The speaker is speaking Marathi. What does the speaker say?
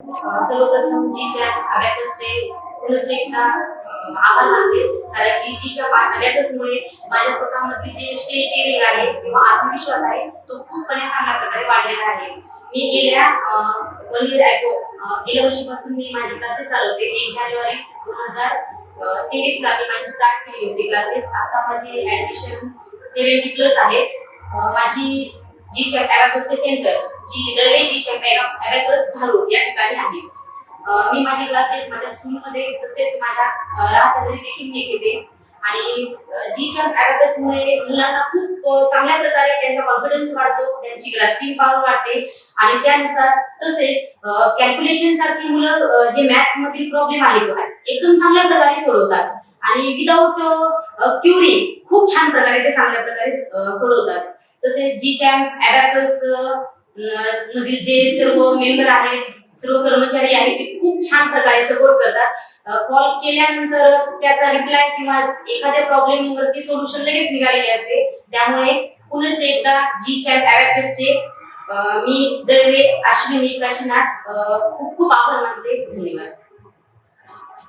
सर्वप्रथम जीच्या अबॅकसचे पुनश्च एकदा आभार मानते, कारण की जीच्या अबॅकसमुळे माझ्या स्वतःमधली जी स्टेज आहे किंवा आत्मविश्वास आहे तो खूपपणे चांगल्या प्रकारे वाढलेला आहे. मी गेल्या 1 इयर अगो गेल्या वर्षीपासून मी माझे क्लासेस चालवते. 1 जानेवारी 2023 ला मी माझी स्टार्ट केली होती क्लासेस. आता माझे ऍडमिशन 70+ आहेत. माझी जीच्या अबॅकसचे सेंटर जी दळवे जीच्या अबॅकस धारूर या ठिकाणी आहे. मी माझे क्लासेस माझ्या स्कूलमध्ये तसेच माझ्या राहत्या घरी देखील मी घेते आणि जीच्या अबॅकसमुळे मुलांना खूप चांगल्या प्रकारे त्यांचा कॉन्फिडन्स वाढतो, त्यांची ग्रास्पिंग पॉवर वाढते आणि त्यानुसार तसेच कॅल्क्युलेशन सारखी मुलं जे मॅथ्स मधील प्रॉब्लेम आहेत एकदम चांगल्या प्रकारे सोडवतात आणि विदाउट क्युरी खूप छान प्रकारे ते चांगल्या प्रकारे सोडवतात. तसेच जीच्या अबॅकस मधील जे सर्व मेंबर आहेत, सर्व कर्मचारी आहेत, ते खूप छान प्रकारे सपोर्ट करतात. कॉल केल्यानंतर त्याचा रिप्लाय किंवा एखाद्या प्रॉब्लेम वरती सोल्युशन लगेच निघालेले असते. त्यामुळे पुनश्च एकदा जीच्या अबॅकसचे मी दळवे अश्विनी काशीनाथ खूप खूप आभार मानते. धन्यवाद.